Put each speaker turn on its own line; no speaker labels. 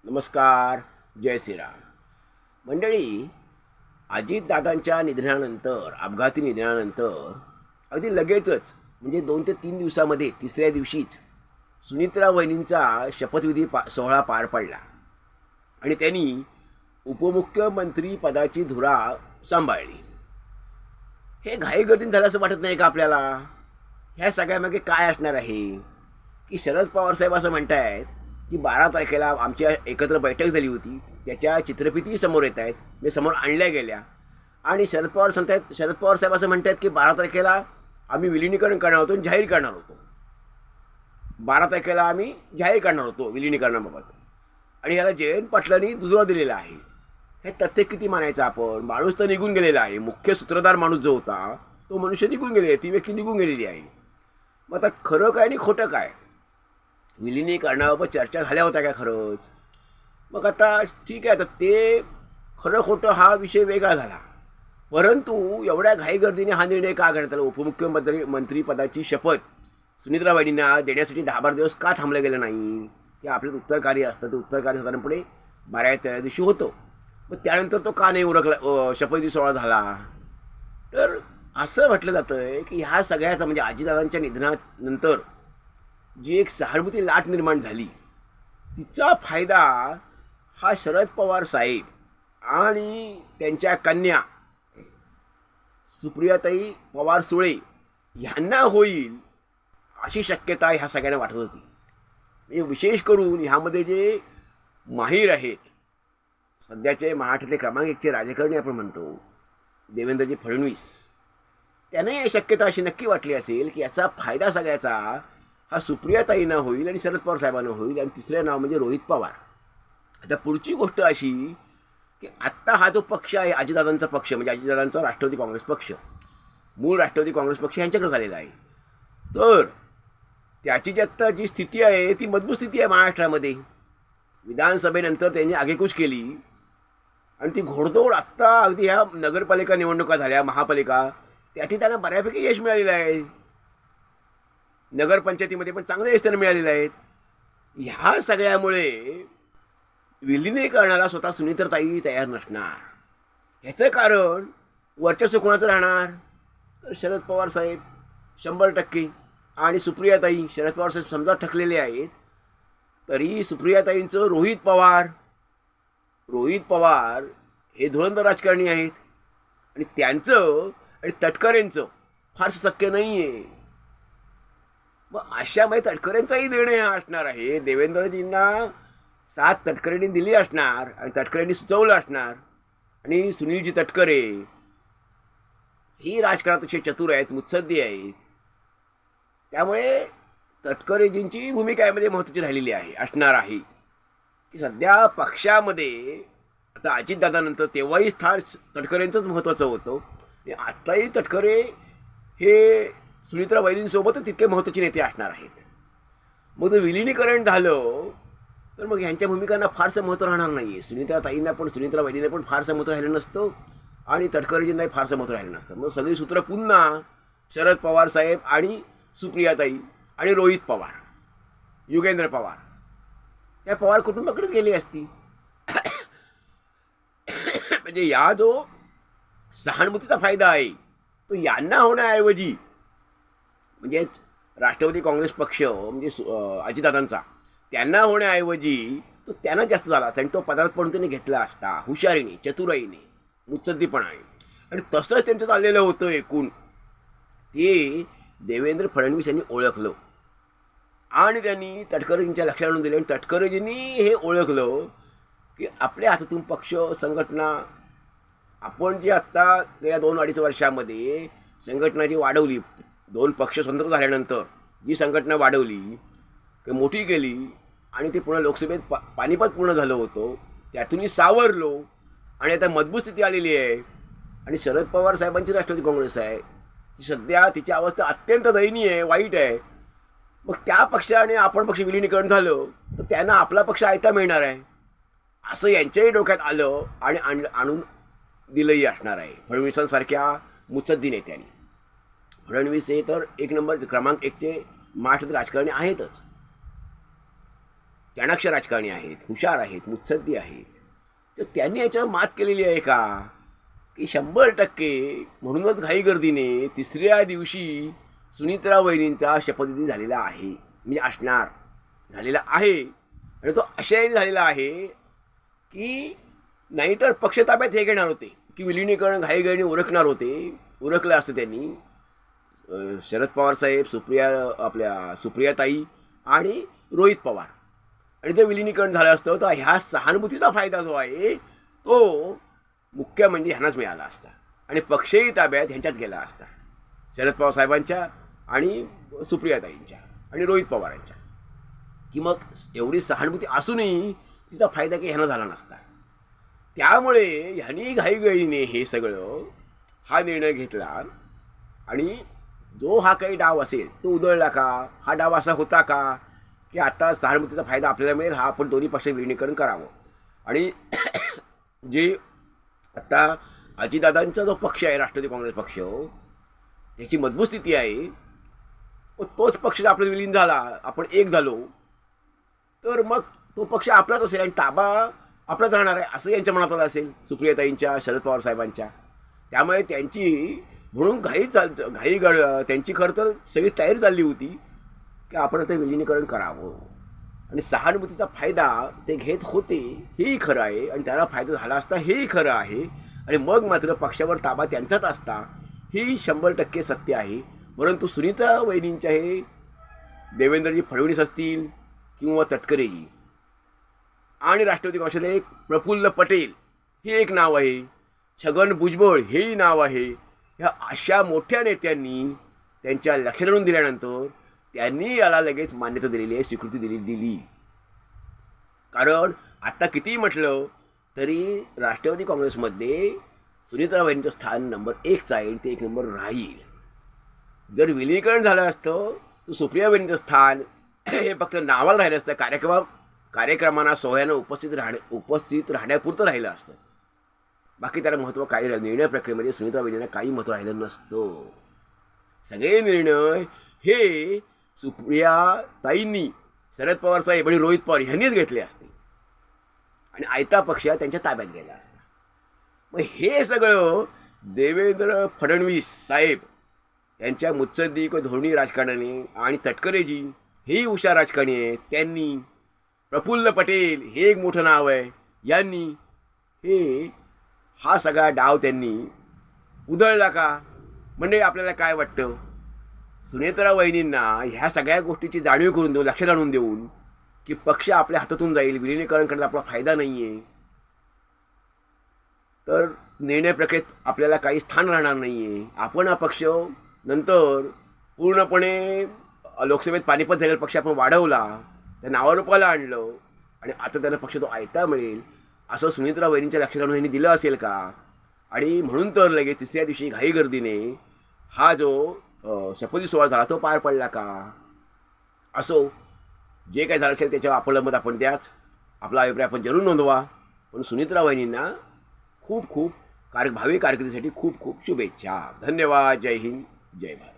नमस्कार. जय श्रीराम. मंडळी, अजितदादांच्या निधनानंतर, अपघाती निधनानंतर अगदी लगेचच म्हणजे 2 ते 3 दिवसामध्ये तिसऱ्या दिवशीच सुनित्रा वहिनींचा शपथविधी सोहळा पार पडला आणि त्यांनी उपमुख्यमंत्री पदाची धुरा सांभाळली. हे घाईगर्दीने झालं असं वाटत नाही का आपल्याला? ह्या सगळ्यामागे काय असणार आहे की शरद पवार साहेब असं म्हणतायत की 12 तारखेला आमची एकत्र बैठक झाली होती, त्याच्या चित्रफिती समोर येत आहेत, मी समोर आणल्या गेल्या आणि शरद पवार साहेब असं म्हणतात की 12 तारखेला आम्ही विलिनीकरण करणार होतो आणि जाहीर करणार होतो. 12 तारखेला आम्ही जाहीर करणार होतो विलिनीकरणाबाबत आणि याला जयंत पाटलांनी दुजोरा दिलेला आहे. हे तथ्य किती मानायचं आपण? माणूस तर निघून गेलेला आहे. मुख्य सूत्रधार माणूस जो होता तो मनुष्य निघून गेले, ती व्यक्ती निघून गेलेली आहे. मग आता खरं काय आणि खोटं काय? विलिनीकरणाबाबत चर्चा झाल्या होत्या का खरंच? मग आता ठीक आहे, आता ते खरं खोटं हा विषय वेगळा झाला, परंतु एवढ्या घाईगर्दीने हा निर्णय का करण्यात आला? मंत्रीपदाची शपथ सुनित्राबाईंना देण्यासाठी 10-12 दिवस का थांबलं गेलं नाही? की आपलं उत्तर कार्य असतं, ते उत्तर कार्य साधारणपणे 12-13 दिवशी होतं. मग त्यानंतर तो का नाही उरकला, शपथविधी सोहळा झाला? तर असं म्हटलं जातं आहे की ह्या सगळ्याचा म्हणजे अजितदादांच्या निधनानंतर जी एक सहानुभूती लाट निर्माण झाली, तिचा फायदा हा शरद पवार साहेब आणि त्यांच्या कन्या सुप्रियाताई पवार सुळे यांना होईल अशी शक्यता ह्या सगळ्यांना वाटत होती. म्हणजे विशेष करून ह्यामध्ये जे माहीर आहेत, सध्याचे महाराष्ट्रातले क्रमांक 1चे राजकारणी आपण म्हणतो देवेंद्रजी फडणवीस, त्यांना ही शक्यता अशी नक्की वाटली असेल की याचा फायदा सगळ्याचा हा सुप्रियाताईंना होईल आणि शरद पवार साहेबांना होईल आणि तिसरं नाव म्हणजे रोहित पवार. आता पुढची गोष्ट अशी की आत्ता हा जो पक्ष आहे अजितदादांचा पक्ष म्हणजे अजितदादांचा राष्ट्रवादी काँग्रेस पक्ष, मूळ राष्ट्रवादी काँग्रेस पक्ष यांच्याकडे झालेला आहे. तर त्याची जी आत्ता जी स्थिती आहे ती मजबूत स्थिती आहे महाराष्ट्रामध्ये. विधानसभेनंतर त्यांनी आगेकूच केली आणि ती घोडदौड आत्ता अगदी ह्या नगरपालिका निवडणुका झाल्या, महापालिका, त्यातही त्यांना बऱ्यापैकी यश मिळालेलं आहे. नगरपंचायतीमध्ये पण चांगले यश त्यांना मिळालेले आहेत. ह्या सगळ्यामुळे विलिनीकरणाला स्वतः सुनित्रताई तयार नसणार. ह्याचं कारण वर्चस्व कोणाचं राहणार? तर शरद पवार साहेब 100% आणि सुप्रियाताई. शरद पवार साहेब समजा ठकलेले आहेत, तरी सुप्रियाताईंचं रोहित पवार हे धुरंधर राजकारणी आहेत आणि त्यांचं आणि तटकरेंचं फारसं शक्य नाही आहे. मग अशामुळे तटकरेंचाही निर्णय हा असणार आहे. देवेंद्रजींना साथ तटकरेंनी दिली असणार आणि तटकरेंनी सुचवलं असणार आणि सुनीलजी तटकरे ही राजकारणात असे चतुर आहेत, मुत्सद्दी आहेत. त्यामुळे तटकरेजींची भूमिका यामध्ये महत्त्वाची राहिलेली आहे, असणार आहे. की सध्या पक्षामध्ये आता अजितदादानंतर तेव्हाही स्थान तटकरेंचंच महत्त्वाचं होतं. आत्ताही तटकरे हे सुनित्रा वहिनींसोबतच तितके महत्त्वाचे नेते असणार आहेत. मग जर विलिनीकरण झालं तर मग ह्यांच्या भूमिकांना फारसं महत्त्व राहणार नाही आहे. सुनित्रा वहिनींना पण फारसं महत्त्व राहिलं नसतं आणि तटकरेजींनाही फारसं महत्त्व राहिलं नसतं. मग सगळी सूत्र पुन्हा शरद पवार साहेब आणि सुप्रियाताई आणि रोहित पवार, युगेंद्र पवार या पवार कुटुंबाकडेच गेली असती. म्हणजे या जो सहानुभूतीचा फायदा आहे तो यांना होण्याऐवजी म्हणजेच राष्ट्रवादी काँग्रेस पक्ष म्हणजे अजितदादांचा त्यांना होण्याऐवजी तो त्यांना जास्त झाला असता आणि तो पदार्पण त्यांनी घेतला असता हुशारीने, चतुराईने, मुत्सद्दीपणाने. आणि तसंच त्यांचं चाललेलं होतं. एकूण ते देवेंद्र फडणवीस यांनी ओळखलं आणि त्यांनी तटकरेजींच्या लक्षात आणून दिलं आणि तटकरेजींनी हे ओळखलं की आपल्या हातातून पक्ष संघटना आपण जी आत्ता गेल्या 2-2.5 वर्षामध्ये संघटना जी वाढवली, 2 पक्ष स्वतंत्र झाल्यानंतर जी संघटना वाढवली, मोठी केली आणि ते पुन्हा लोकसभेत पानिपत पूर्ण झालं होतं, त्यातूनही सावरलो आणि आता मजबूत स्थिती आलेली आहे. आणि शरद पवार साहेबांची राष्ट्रवादी काँग्रेस आहे, ती सध्या तिची अवस्था अत्यंत दयनीय आहे, वाईट आहे. मग त्या पक्षाने आपण पक्ष विलिनीकरण झालं तर त्यांना आपला पक्ष आयता मिळणार आहे असं यांच्याही डोक्यात आलं आणि आणून दिलंही असणार आहे फडणवीसांसारख्या मुत्सद्दी नेत्यांनी. फडणवीस हे तर एक नंबर क्रमांक 1चे महाराष्ट्रातील राजकारणी आहेतच. चाणाक्ष राजकारणी आहेत, हुशार आहेत, मुत्सद्दी आहेत. तर त्यांनी याच्यावर मात केलेली आहे का, की 100% म्हणूनच घाईगर्दीने तिसऱ्या दिवशी सुनीत्रा वहिनींचा शपथविधी झालेला आहे, म्हणजे असणार झालेला आहे. आणि तो अशाने झालेला आहे की नाहीतर पक्ष ताब्यात हे घेणार होते, की विलिनीकरण घाईघाईने उरकणार होते. उरकलं असतं त्यांनी. शरद पवार साहेब, आपल्या सुप्रियाताई आणि रोहित पवार, आणि ते विलिनीकरण झालं असतं तर ह्या सहानुभूतीचा फायदा जो आहे तो मुख्य म्हणजे ह्यांनाच मिळाला असता आणि पक्षही ताब्यात ह्यांच्यात गेला असता, शरद पवार साहेबांच्या आणि सुप्रियाताईंच्या आणि रोहित पवारांच्या. की मग एवढी सहानुभूती असूनही तिचा फायदा काही ह्यांना झाला नसता. त्यामुळे ह्यांनी घाईघाईने हे सगळं हा निर्णय घेतला. आणि जो हा काही डाव असेल तो उधळला का, हा डाव असा होता का की आता सहानुभूतीचा फायदा आपल्याला मिळेल, हा आपण दोन्ही पक्ष विलिनीकरण करावं. आणि जे आता अजितदादांचा जो पक्ष आहे राष्ट्रवादी काँग्रेस पक्ष, त्याची मजबूत स्थिती आहे. तोच पक्ष आपला विलीन झाला, आपण एक झालो, तर मग तो पक्ष आपलाच असेल आणि ताबा आपलाच राहणार आहे असं यांच्या मनात आलं असेल, सुप्रियाताईंच्या, शरद पवार साहेबांच्या. त्यामुळे त्यांची म्हणून त्यांची खरं तर सगळी तयारी चालली होती की आपण आता विलिनीकरण करावं आणि सहानुभूतीचा फायदा ते घेत होते हेही खरं आहे आणि त्याला फायदा झाला असता हेही खरं आहे. आणि मग मात्र पक्षावर ताबा त्यांचाच असता ही 100% सत्य आहे. परंतु सुनीता वहिनींच्या हे देवेंद्रजी फडणवीस असतील किंवा तटकरेजी आणि राष्ट्रवादी काँग्रेसला एक प्रफुल्ल पटेल हे एक नाव आहे, छगन भुजबळ हेही नाव आहे. ह्या अशा मोठ्या नेत्यांनी त्यांच्या लक्षात आणून दिल्यानंतर त्यांनी याला लगेच मान्यता दिलेली आहे, स्वीकृती दिली. कारण आता कितीही म्हटलं तरी राष्ट्रवादी काँग्रेसमध्ये सुनीता वहिनींचं स्थान नंबर 1चं आहे, ते 1 नंबर राहील. जर विलीनीकरण झालं असतं तर सुप्रिया वहिनींचं स्थान हे फक्त नावाला राहिलं असतं, कार्यक्रमांना सोहळ्यानं उपस्थित राहण्यापुरतं राहिलं असतं. बाकी त्याला महत्त्व काही निर्णय प्रक्रियेमध्ये सुनीता वहिनींना काही महत्त्व राहिलं नसतं. सगळे निर्णय हे सुप्रियाताईंनी, शरद पवार साहेब आणि रोहित पवार यांनीच घेतले असते आणि आयता पक्ष त्यांच्या ताब्यात गेला असता. मग हे सगळं देवेंद्र फडणवीस साहेब यांच्या मुत्सद्दी धोरणी राजकारणाने आणि तटकरेजी हेही हुशार राजकारणी आहेत, त्यांनी प्रफुल्ल पटेल हे एक मोठं नाव आहे, यांनी हा सगळा डाव त्यांनी उधळला का. म्हणजे आपल्याला काय वाटतं, सुनेत्रा वहिनींना ह्या सगळ्या गोष्टीची जाणीव करून देऊन, लक्ष जाणून देऊन की पक्ष आपल्या हातातून जाईल, विलिनीकरण करण्याचा आपला फायदा नाही आहे, तर निर्णय प्रक्रियेत आपल्याला काही स्थान राहणार नाही आहे, आपण हा पक्ष नंतर पूर्णपणे लोकसभेत पानिपत झालेला पक्ष आपण वाढवला, त्या नावारूपाला आणलं आणि आता त्यांना पक्ष तो आयता मिळेल असं सुनीत्रा वहिनींच्या लक्षात आणून यांनी दिलं असेल का. आणि म्हणून तर लगेच तिसऱ्या दिवशी घाईगर्दीने हा जो शपथी सोहळा झाला तो पार पडला का. असो, जे काही झालं असेल त्याच्यावर आपलं मत आपण द्याच, आपला अभिप्राय आपण जरूर नोंदवा. पण सुनीत्रा वहिनींना खूप खूप भावी कारकिर्दीसाठी खूप खूप शुभेच्छा. धन्यवाद. जय हिंद, जय भारत.